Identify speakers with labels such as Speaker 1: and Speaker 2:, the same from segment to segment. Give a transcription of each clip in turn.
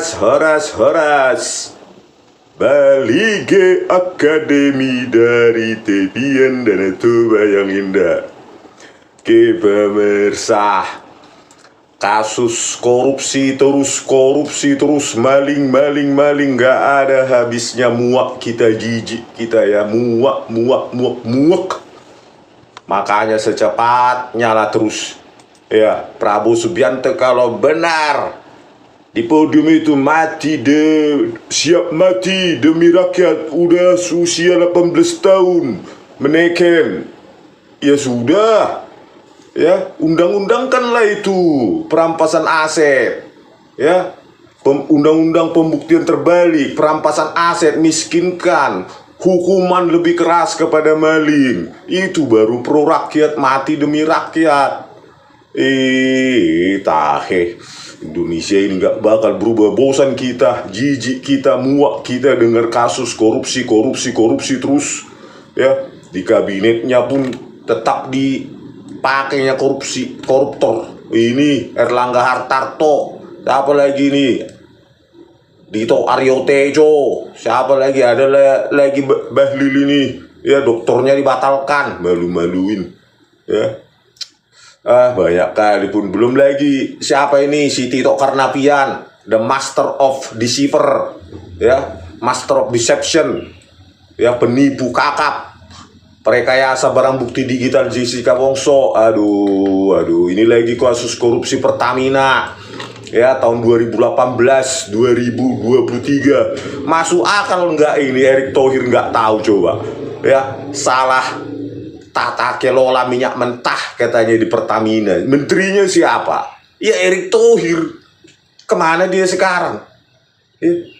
Speaker 1: Horas Balige Akademi dari Tepian dan Toba yang indah. Pemirsa, kasus korupsi terus, maling, gak ada habisnya. Muak kita, jijik kita ya, muak. Makanya secepatnya lah terus ya, Prabowo Subianto kalau benar di podium itu siap mati demi rakyat. Udah usia 18 tahun menekan, ya sudah ya, undang-undangkanlah itu perampasan aset ya, undang-undang pembuktian terbalik, perampasan aset, miskinkan, hukuman lebih keras kepada maling. Itu baru pro rakyat, mati demi rakyat. Tahe Indonesia ini gak bakal berubah. Bosan kita, jijik kita, muak kita dengar kasus korupsi terus ya. Di kabinetnya pun tetap dipakainya koruptor. Ini Erlangga Hartarto, siapa lagi nih, Dito Aryo Tejo, siapa lagi, ada lagi Bahlil ini ya, doktornya dibatalkan, malu-maluin ya. Banyak kali pun. Belum lagi siapa ini, si Tito Karnavian, the master of deceiver ya, master of deception ya, penipu kakap, perekayasa barang bukti digital Jessica Wongso. Aduh, ini lagi kasus korupsi Pertamina ya, tahun 2018-2023. Masuk akal nggak ini Erick Thohir nggak tahu coba ya, salah tata kelola minyak mentah katanya di Pertamina. Menterinya siapa? Ya Erick Thohir. Kemana dia sekarang?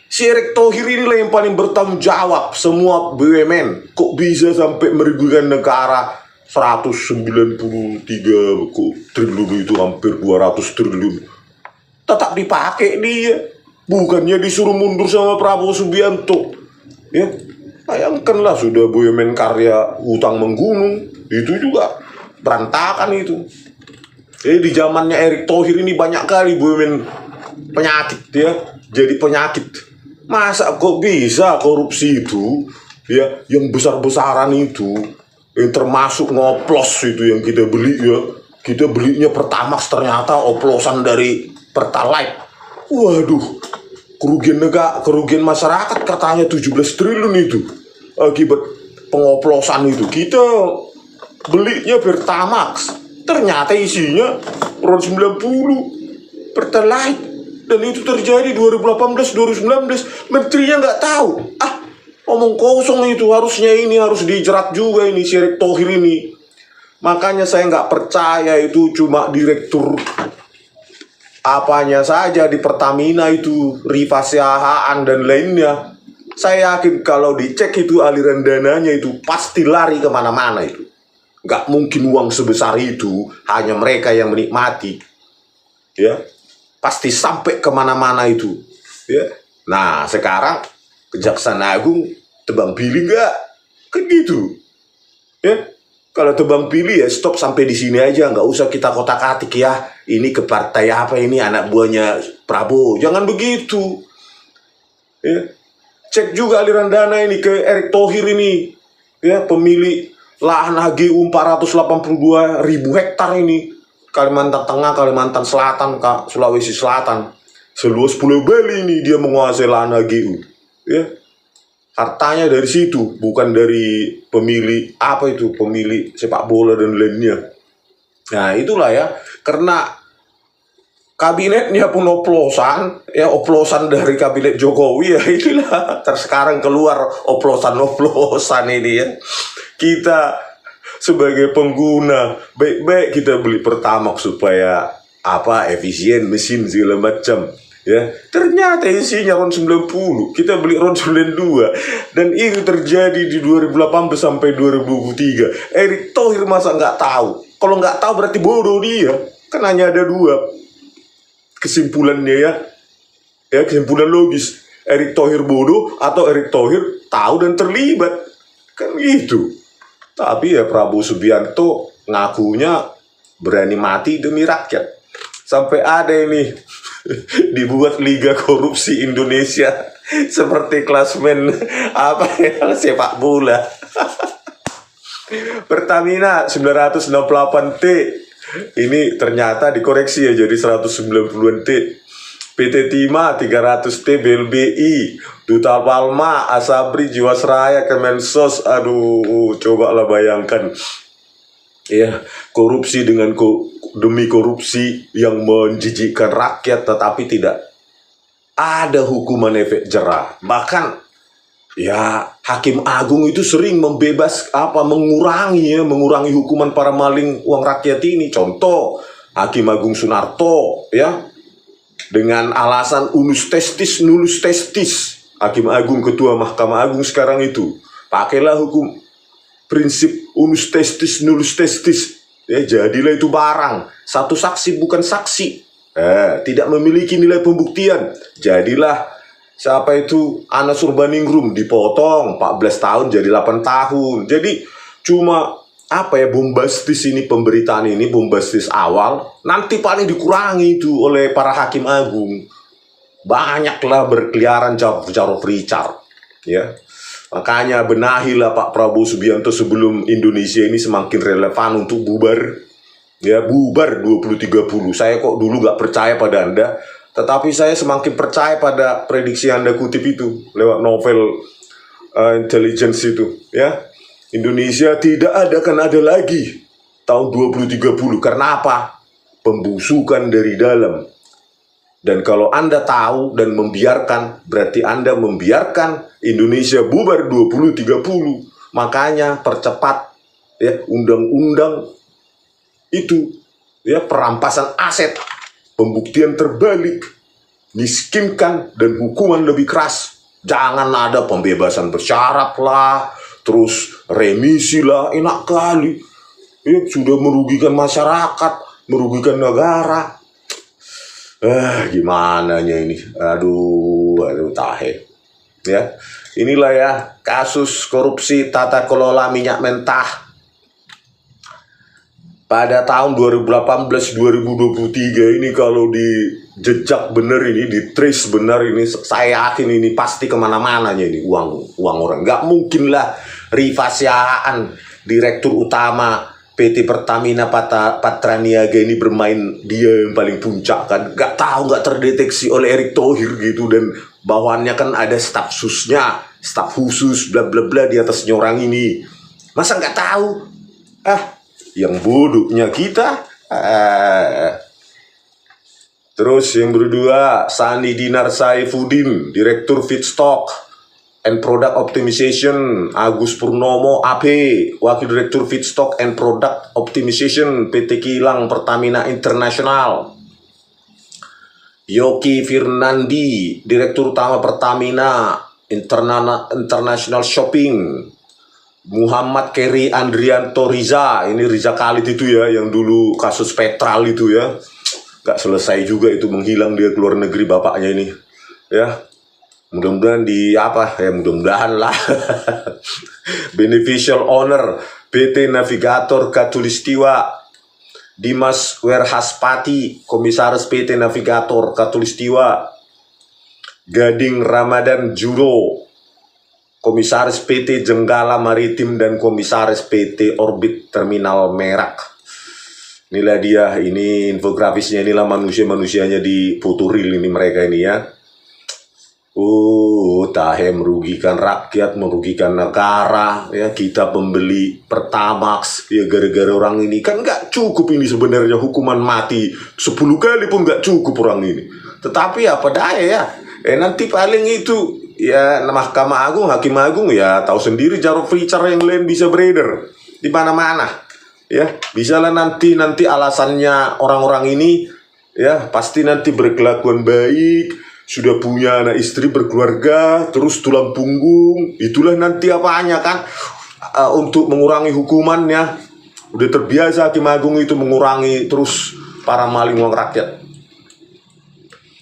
Speaker 1: Si Erick Thohir inilah yang paling bertanggung jawab semua BUMN. Kok bisa sampai merugikan negara 193 triliun, itu hampir 200 triliun. Tetap dipakai dia, bukannya disuruh mundur sama Prabowo Subianto ya. Bayangkanlah, sudah BUMN karya hutang menggunung, itu juga berantakan itu. Di zamannya Erick Thohir ini banyak kali BUMN penyakit ya, jadi penyakit. Masa kok bisa korupsi itu ya, yang besar-besaran itu, yang termasuk ngoplos itu yang kita beli ya. Kita belinya Pertamax, ternyata oplosan dari Pertalite. Waduh, kerugian masyarakat katanya 17 triliun itu akibat pengoplosan itu. Kita belinya Pertamax, ternyata isinya RON 90 Pertalite, dan itu terjadi 2018-2019. Menterinya nggak tahu. Omong kosong itu. Harusnya ini harus dijerat juga ini si Erick Thohir ini. Makanya saya nggak percaya itu cuma direktur apanya saja di Pertamina itu, Rifa Siahaan dan lainnya. Saya yakin kalau dicek itu aliran dananya itu pasti lari kemana-mana itu. Nggak mungkin uang sebesar itu hanya mereka yang menikmati ya, pasti sampai kemana-mana itu ya. Nah sekarang Kejaksaan Agung tebang pilih nggak? Kan gitu ya. Kalau tebang pilih ya stop sampai di sini aja, nggak usah kita kotak-atik ya. Ini ke partai apa, ini anak buahnya Prabowo. Jangan begitu. Ya. Cek juga aliran dana ini ke Erick Thohir ini. Ya, pemilik lahan HGU 482.000 hektar ini. Kalimantan Tengah, Kalimantan Selatan, Sulawesi Selatan. Seluas Pulau Bali ini dia menguasai lahan HGU. Ya. Hartanya dari situ, bukan dari pemilik pemilik sepak bola dan lainnya. Nah itulah ya, karena kabinetnya pun oplosan ya, oplosan dari kabinet Jokowi ya, inilah sekarang keluar oplosan ini ya. Kita sebagai pengguna baik-baik kita beli Pertamax supaya efisien mesin segala macam ya, ternyata isinya RON 90, kita beli RON 92, dan itu terjadi di 2018 sampai 2023. Erick Thohir masa nggak tahu? Kalau nggak tahu berarti bodoh dia. Kan hanya ada dua kesimpulannya ya, kesimpulan logis: Erick Thohir bodoh atau Erick Thohir tahu dan terlibat, kan gitu. Tapi ya Prabowo Subianto ngakunya berani mati demi rakyat. Sampai ada ini dibuat Liga Korupsi Indonesia seperti klasmen apa ya, sepak bola. Pertamina 968 T ini ternyata dikoreksi ya jadi 190-an T. PT Timah 300 T BLBI, Duta Palma, Asabri, Jiwasraya, Kemensos. Aduh, cobalah bayangkan ya, korupsi demi korupsi yang menjijikkan rakyat, tetapi tidak ada hukuman efek jerah. Bahkan ya, Hakim Agung itu sering mengurangi hukuman para maling uang rakyat ini. Contoh Hakim Agung Sunarto ya, dengan alasan unus testis nullus testis. Hakim Agung, ketua Mahkamah Agung sekarang itu, pakailah hukum prinsip unus testis nullus testis. Ya, jadilah itu barang. Satu saksi bukan saksi. Tidak memiliki nilai pembuktian. Jadilah siapa itu Anas Urbaningrum, dipotong 14 tahun jadi 8 tahun. Jadi cuma bombastis ini, pemberitaan ini bombastis awal, nanti paling dikurangi itu oleh para hakim agung. Banyaklah berkeliaran Jarod Richard ya. Makanya benahilah Pak Prabowo Subianto sebelum Indonesia ini semakin relevan untuk bubar. Ya, bubar 2030. Saya kok dulu gak percaya pada Anda, tetapi saya semakin percaya pada prediksi Anda kutip itu lewat novel intelligence itu ya. Indonesia tidak akan ada lagi tahun 2030. Karena apa? Pembusukan dari dalam. Dan kalau Anda tahu dan membiarkan, berarti Anda membiarkan Indonesia bubar 2030. Makanya percepat ya undang-undang itu ya, perampasan aset, pembuktian terbalik, miskinkan, dan hukuman lebih keras. Jangan ada pembebasan bersyarat lah, terus remisi lah, enak kali. Ya, sudah merugikan masyarakat, merugikan negara. Gimana ini? Aduh tahe. Ya, inilah ya kasus korupsi tata kelola minyak mentah pada tahun 2018-2023 ini. Kalau di jejak benar ini, di trace benar ini, saya yakin ini pasti kemana-mananya ini uang orang. Nggak mungkin lah Rifa Siahaan, direktur utama PT Pertamina Patraniaga ini bermain dia yang paling puncak kan. Nggak tahu, nggak terdeteksi oleh Erick Thohir gitu. Dan bawahannya kan ada staf susnya, staf khusus bla bla bla di atasnya orang ini. Masa nggak tahu? Yang bodohnya kita. Terus yang berdua, Sandi Dinar Saifuddin, Direktur Feedstock and Product Optimization, Agus Purnomo AP, Wakil Direktur Feedstock and Product Optimization PT Kilang Pertamina International, Yoki Firnandi, Direktur Utama Pertamina International Shopping, Muhammad Keri Andrianto Riza, ini Riza Khalid itu ya, yang dulu kasus Petral itu ya, gak selesai juga itu, menghilang dia keluar negeri bapaknya ini ya. Mudah-mudahan mudah-mudahan lah. Beneficial Owner PT Navigator Katulistiwa, Dimas Werhaspati, Komisaris PT Navigator Katulistiwa, Gading Ramadan Juro, Komisaris PT Jenggala Maritim dan Komisaris PT Orbit Terminal Merak. Inilah dia, ini infografisnya, inilah manusia-manusianya di foto real ini mereka ini ya. Tahe merugikan rakyat, merugikan negara ya. Kita pembeli Pertamax ya gara-gara orang ini. Kan nggak cukup ini sebenarnya hukuman mati 10 kali pun nggak cukup orang ini. Tetapi apa daya ya, nanti paling itu ya Mahkamah Agung, Hakim Agung ya tahu sendiri, Jarod Richard yang lain bisa beredar di mana-mana ya. Bisa lah nanti alasannya orang-orang ini ya, pasti nanti berkelakuan baik, sudah punya anak istri, berkeluarga, terus tulang punggung. Itulah nanti apanya kan, untuk mengurangi hukumannya. Udah terbiasa Hakim Agung itu mengurangi terus para maling uang rakyat.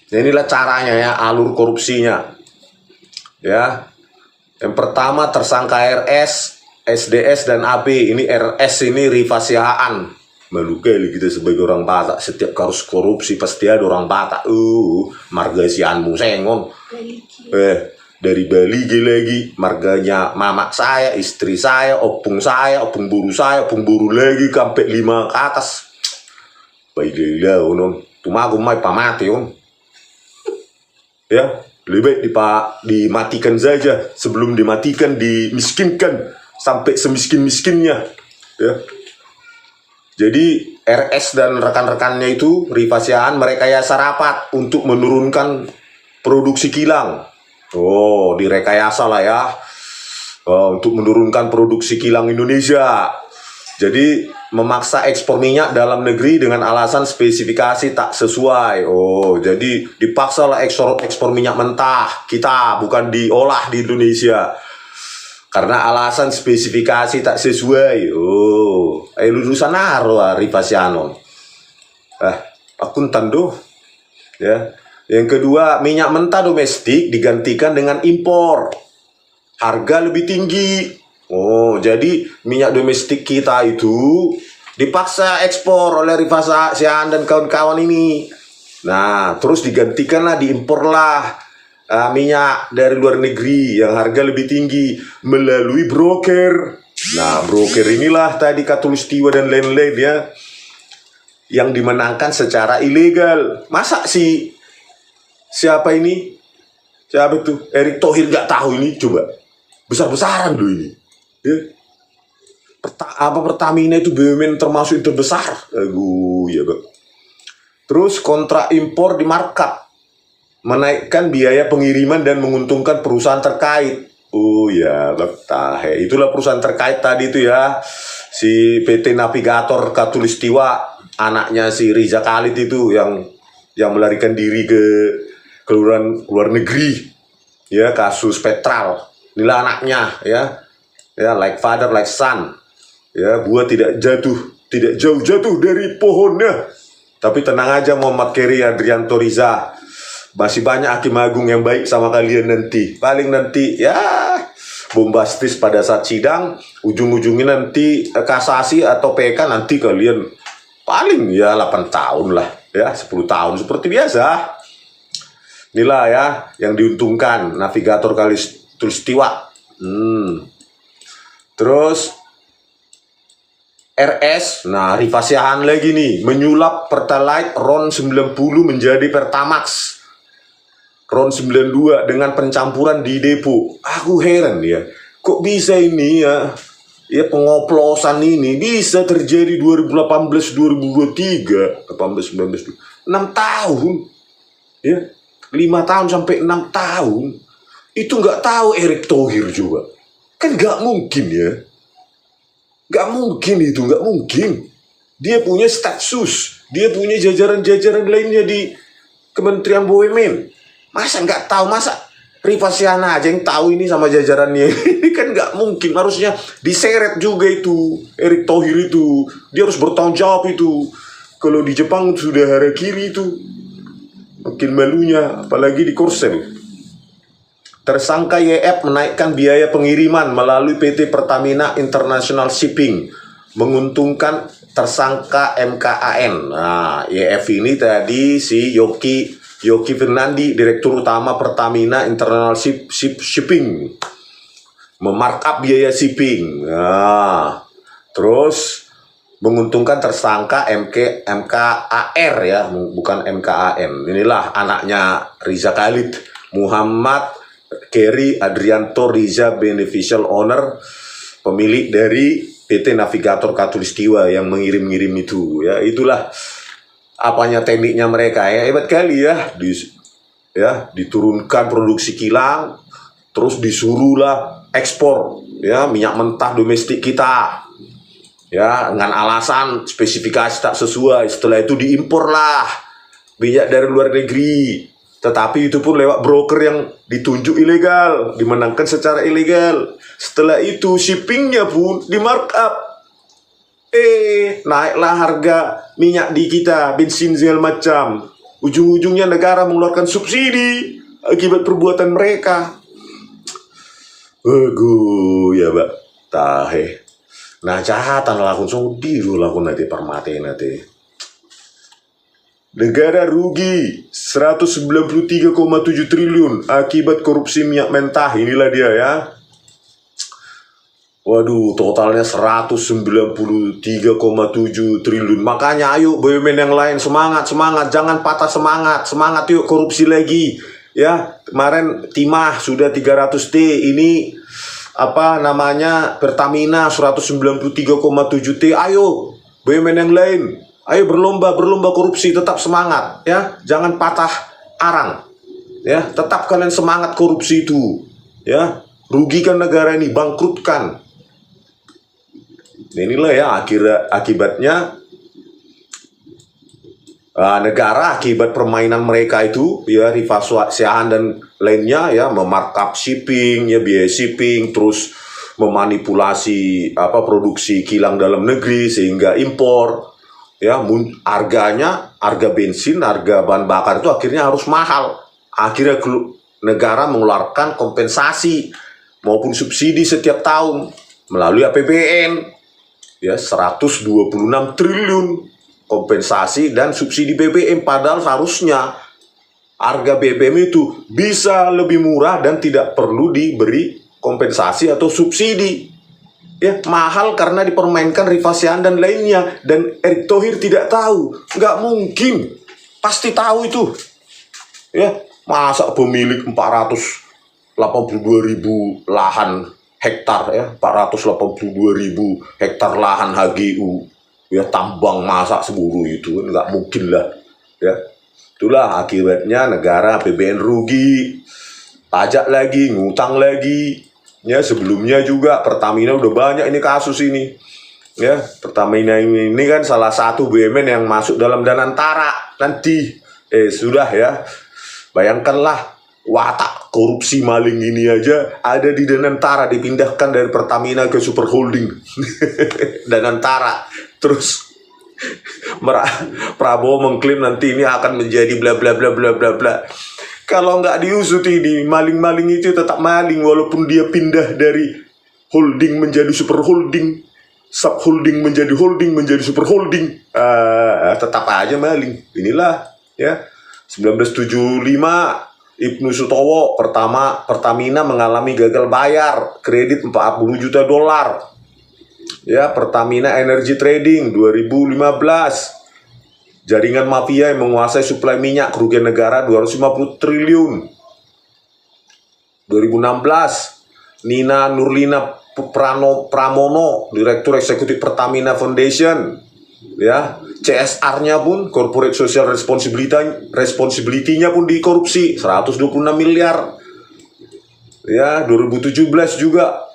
Speaker 1: Nah, inilah caranya ya, alur korupsinya ya. Yang pertama tersangka RS, SDS dan AB. Ini RS ini Rifa Siahaan Malu kali kita sebagai orang Batak, setiap kasus korupsi pasti ada orang Batak. Marga sianmu sengon. Dari Bali lagi, marganya mama saya, istri saya, opung buru saya, opung buru lagi sampai 5 ke atas. Baiklah, non. Cuma aku mai pamati, on. Ya, lebih baik dimatikan saja sebelum dimatikan, dimiskinkan sampai semiskin-miskinnya. Ya. Jadi RS dan rekan-rekannya itu Rifasiaan merekayasa rapat untuk menurunkan produksi kilang. Direkayasa lah ya, untuk menurunkan produksi kilang Indonesia. Jadi memaksa ekspor minyak dalam negeri dengan alasan spesifikasi tak sesuai. Jadi dipaksa lah ekspor minyak mentah kita, bukan diolah di Indonesia karena alasan spesifikasi tak sesuai. Lulusan naro Rifasianon. Aku tando. Ya. Yang kedua, minyak mentah domestik digantikan dengan impor. Harga lebih tinggi. Jadi minyak domestik kita itu dipaksa ekspor oleh Rifasian dan kawan-kawan ini. Nah, terus digantikanlah, diimporlah minyak dari luar negeri yang harga lebih tinggi melalui broker. Nah, broker inilah tadi Khatulistiwa dan lain-lain ya, yang dimenangkan secara ilegal. Masa siapa itu Erick Thohir nggak tahu ini? Coba besar-besaran loh ini ya. Pertamina itu BUMN termasuk yang terbesar ya Bang. Terus kontrak impor di markup, menaikkan biaya pengiriman dan menguntungkan perusahaan terkait. Itulah perusahaan terkait tadi itu ya, si PT Navigator Khatulistiwa, anaknya si Riza Khalid itu yang melarikan diri ke luar negeri ya, kasus Petral. Inilah anaknya ya, like father like son ya. Buah tidak jauh dari pohonnya. Tapi tenang aja Muhammad Keri Adrianto Riza, masih banyak hakim agung yang baik sama kalian nanti. Paling nanti ya bombastis pada saat sidang, ujung-ujungnya nanti kasasi atau PK, nanti kalian paling ya 8 tahun lah ya, 10 tahun seperti biasa. Inilah ya yang diuntungkan Navigator Khatulistiwa. Terus RS, Rifasiaan lagi nih, menyulap Pertalite RON 90 menjadi Pertamax RON 92 dengan pencampuran di depo. Aku heran ya, kok bisa ini ya pengoplosan ini bisa terjadi 2018, 2023, 18, 19, 6 tahun ya, 5 tahun sampai 6 tahun. Itu nggak tahu Erick Thohir juga, kan nggak mungkin ya, nggak mungkin itu, nggak mungkin. Dia punya stafsus, dia punya jajaran-jajaran lainnya di Kementerian BUMN. Masa nggak tahu? Masa Rifasian aja yang tahu ini sama jajarannya? Ini kan nggak mungkin. Harusnya diseret juga itu Erick Thohir itu. Dia harus bertanggung jawab itu. Kalau di Jepang sudah harakiri itu, makin malunya, apalagi di Korsel. Tersangka YF menaikkan biaya pengiriman melalui PT Pertamina International Shipping, menguntungkan tersangka MKAN. Nah, YF ini tadi si Yoki Fernandi, Direktur Utama Pertamina International Shipping, memarkup biaya shipping. Nah, terus menguntungkan tersangka MKAR ya, bukan MKAN. Inilah anaknya Riza Khalid, Muhammad Keri Adrianto Riza, beneficial owner, pemilik dari PT Navigator Khatulistiwa yang mengirim-ngirim itu ya. Itulah apanya tekniknya mereka ya, hebat kali ya. Diturunkan produksi kilang, terus disuruhlah ekspor ya minyak mentah domestik kita ya, dengan alasan spesifikasi tak sesuai. Setelah itu diimporlah minyak dari luar negeri, tetapi itu pun lewat broker yang ditunjuk ilegal, dimenangkan secara ilegal. Setelah itu shippingnya pun di markup. Naiklah harga minyak di kita, bensin segala macam. Ujung-ujungnya negara mengeluarkan subsidi akibat perbuatan mereka. Ya Pak, tahe. Nah, jahatan lakon diru lakon nanti permate nanti. Negara rugi 193,7 triliun akibat korupsi minyak mentah. Inilah dia ya. Waduh, totalnya 193,7 triliun. Makanya ayo BUMN yang lain semangat, jangan patah semangat. Semangat yuk, korupsi lagi. Ya, kemarin timah sudah 300 T. Ini apa namanya? Pertamina 193,7 T. Ayo BUMN yang lain. Ayo berlomba korupsi, tetap semangat ya. Jangan patah arang. Ya, tetap kalian semangat korupsi itu. Ya, rugikan negara ini, bangkrutkan. Inilah ya akibatnya negara akibat permainan mereka itu ya, rivalisahan dan lainnya ya, memarkup shipping ya, biaya shipping, terus memanipulasi produksi kilang dalam negeri sehingga impor ya, harga bensin, harga bahan bakar itu akhirnya harus mahal. Akhirnya negara mengeluarkan kompensasi maupun subsidi setiap tahun melalui APBN ya, 126 triliun kompensasi dan subsidi BBM. Padahal harusnya harga BBM itu bisa lebih murah dan tidak perlu diberi kompensasi atau subsidi ya, mahal karena dipermainkan Rifasian dan lainnya. Dan Erick Thohir tidak tahu, nggak mungkin, pasti tahu itu ya. Masa pemilik 482.000 lahan hektar ya, 482.000 hektar lahan HGU ya, tambang masa seburuh itu, nggak mungkin lah ya. Itulah akibatnya negara APBN rugi, pajak lagi, ngutang lagi ya. Sebelumnya juga Pertamina udah banyak ini kasus ini ya. Pertamina ini kan salah satu BUMN yang masuk dalam Danantara nanti. Sudah ya, bayangkanlah watak korupsi maling ini aja ada di Danantara, dipindahkan dari Pertamina ke Super Holding Danantara. Terus Prabowo mengklaim nanti ini akan menjadi bla bla bla bla bla bla. Kalau nggak diusut ini, maling-maling itu tetap maling walaupun dia pindah dari holding menjadi super holding, sub holding menjadi holding menjadi super holding, tetap aja maling. Inilah ya, 1975 Ibnu Sutowo Pertamina mengalami gagal bayar kredit 40 juta dolar. Ya, Pertamina Energy Trading 2015. Jaringan mafia yang menguasai suplai minyak, kerugian negara 250 triliun. 2016, Nina Nurlina Pramono, Direktur Eksekutif Pertamina Foundation. Ya, CSR-nya pun, Corporate Social Responsibility-nya pun dikorupsi 126 miliar. Ya, 2017 juga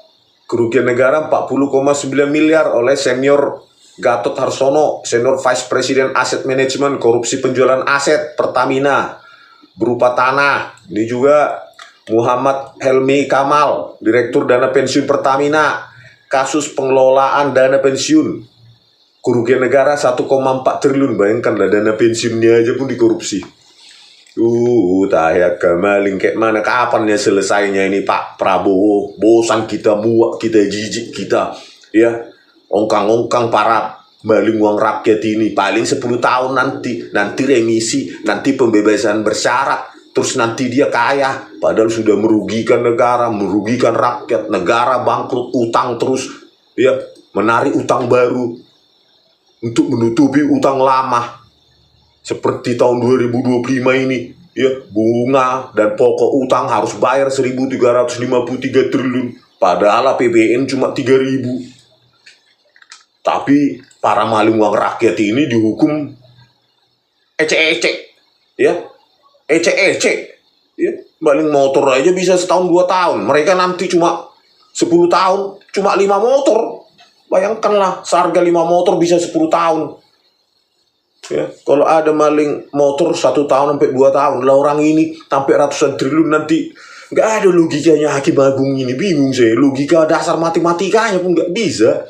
Speaker 1: kerugian negara 40,9 miliar oleh senior Gatot Harsono, senior Vice President Asset Management, korupsi penjualan aset Pertamina berupa tanah. Ini juga Muhammad Helmi Kamal, Direktur Dana Pensiun Pertamina, kasus pengelolaan dana pensiun, kerugian negara 1,4 triliun. Bayangkanlah, dana pensiunnya aja pun dikorupsi. Tayak kemaling kayak mana, kapan ya selesainya ini Pak Prabowo? Bosan kita, muak kita, jijik kita ya, ongkang-ongkang para maling uang rakyat ini. Paling 10 tahun nanti remisi, nanti pembebasan bersyarat, terus nanti dia kaya, padahal sudah merugikan negara, merugikan rakyat. Negara bangkrut, utang terus ya, menarik utang baru untuk menutupi utang lama. Seperti tahun 2025 ini ya, bunga dan pokok utang harus bayar 1.353 triliun, padahal APBN cuma 3.000. Tapi para maling uang rakyat ini dihukum ecek-ecek ya, ecek-ecek ya. Maling motor aja bisa setahun 2 tahun, mereka nanti cuma 10 tahun cuma 5 motor. Bayangkanlah, seharga 5 motor bisa 10 tahun ya. Kalau ada maling motor 1 tahun sampai 2 tahun, lah orang ini sampai ratusan triliun nanti. Nggak ada logikanya Hakim Agung ini, bingung saya. Logika dasar matematikanya pun nggak bisa.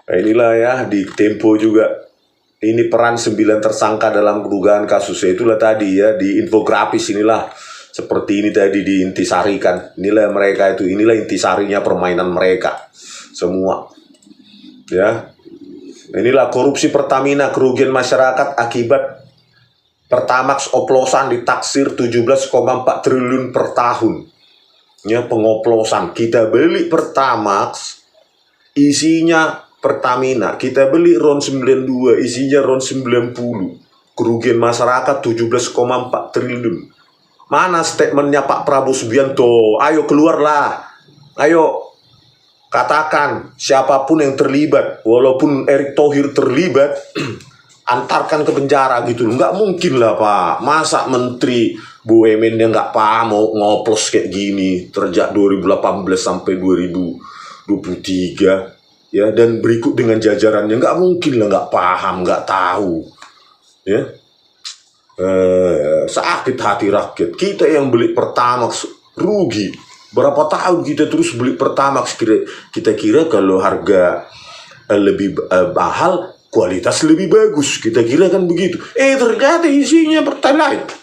Speaker 1: Nah, inilah ya, di Tempo juga ini peran 9 tersangka dalam dugaan kasus. Itulah tadi ya, di infografis inilah seperti ini tadi diintisarikan. Inilah mereka itu, inilah intisarinya permainan mereka semua. Ya, inilah korupsi Pertamina, kerugian masyarakat akibat Pertamax oplosan ditaksir 17,4 triliun per tahun. Ya, pengoplosan. Kita beli Pertamax, isinya Pertamina. Kita beli RON 92, isinya RON 90. Kerugian masyarakat 17,4 triliun. Mana statementnya Pak Prabowo Subianto? Ayo keluarlah. Ayo katakan siapapun yang terlibat. Walaupun Erick Thohir terlibat, antarkan ke penjara gitu. Nggak mungkin lah Pak. Masa Menteri BUMN yang nggak paham mau ngoplos kayak gini. Sejak 2018 sampai 2023. Ya, dan berikut dengan jajarannya. Nggak mungkin lah nggak paham, nggak tahu. Ya. Sakit hati rakyat. Kita yang beli Pertamax rugi. Berapa tahun kita terus beli Pertamax, kita kira kalau harga lebih mahal, kualitas lebih bagus. Kita kira kan begitu. Ternyata isinya Pertalite.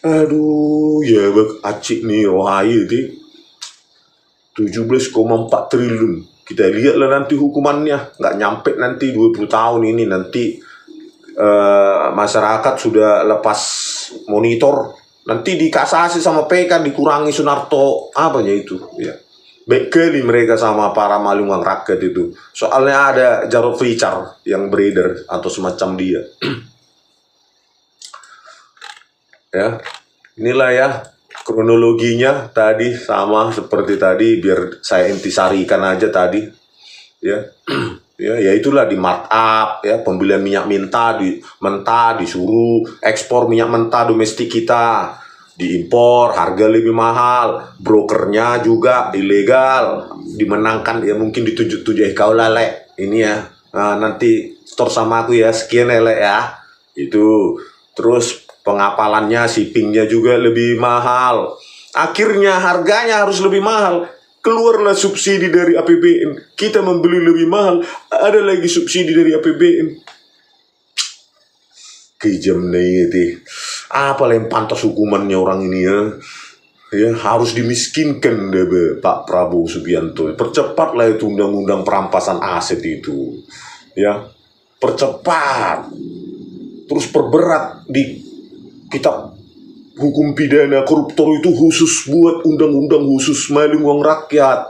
Speaker 1: Aduh, ya acik nih rohai itu 17,4 triliun. Kita lihatlah nanti hukumannya. Nggak nyampe nanti 20 tahun ini nanti. Masyarakat sudah lepas monitor, nanti dikasasi sama PK, dikurangi Sunarto apanya itu ya. Baik kali mereka sama para maling uang rakyat itu. Soalnya ada Jarod Vicar yang beredar atau semacam dia. Ya, inilah ya kronologinya tadi, sama seperti tadi, biar saya intisarikan aja tadi ya. Ya itulah di markup ya, pembelian minyak mentah disuruh ekspor minyak mentah domestik kita, diimpor harga lebih mahal, brokernya juga ilegal, dimenangkan ya, mungkin dituju-tuju kau lele ini ya, nanti store sama aku ya, sekian lele ya itu. Terus pengapalannya, shippingnya juga lebih mahal, akhirnya harganya harus lebih mahal. Keluarlah subsidi dari APBN. Kita membeli lebih mahal, ada lagi subsidi dari APBN. Kejam nih itu. Apa yang pantas hukumannya orang ini ya? Ya harus dimiskinkan deh Pak Prabowo Subianto. Percepatlah itu undang-undang perampasan aset itu. Ya, percepat. Terus perberat di kitab hukum pidana koruptor itu, khusus buat undang-undang khusus maling uang rakyat.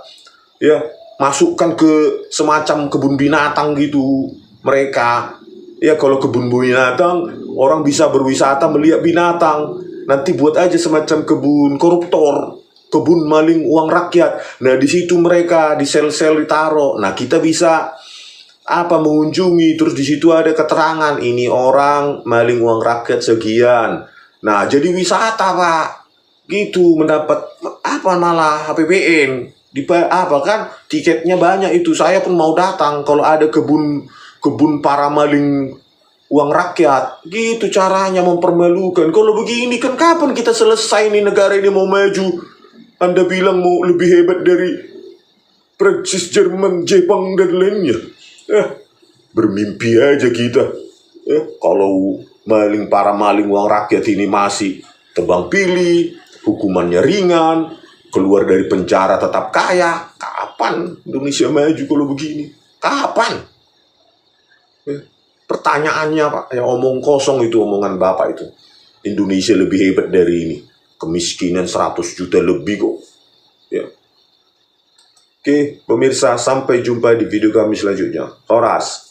Speaker 1: Ya, masukkan ke semacam kebun binatang gitu mereka. Ya, kalau kebun binatang orang bisa berwisata melihat binatang. Nanti buat aja semacam kebun koruptor, kebun maling uang rakyat. Nah, di situ mereka di sel-sel ditaruh. Nah, kita bisa mengunjungi, terus di situ ada keterangan ini orang maling uang rakyat sekian. Nah, jadi wisata Pak, gitu, mendapat malah APBN, kan tiketnya banyak itu. Saya pun mau datang kalau ada kebun para maling uang rakyat, gitu caranya mempermalukan. Kalau begini kan kapan kita selesai nih, negara ini mau maju? Anda bilang mau lebih hebat dari Prancis, Jerman, Jepang dan lainnya. Bermimpi aja kita. Kalau para maling uang rakyat ini masih tebang pilih, hukumannya ringan, keluar dari penjara tetap kaya, kapan Indonesia maju kalau begini? Kapan? Pertanyaannya Pak, ya omong kosong itu omongan Bapak itu. Indonesia lebih hebat dari ini. Kemiskinan 100 juta lebih kok. Ya. Oke, pemirsa, sampai jumpa di video kami selanjutnya. Horas.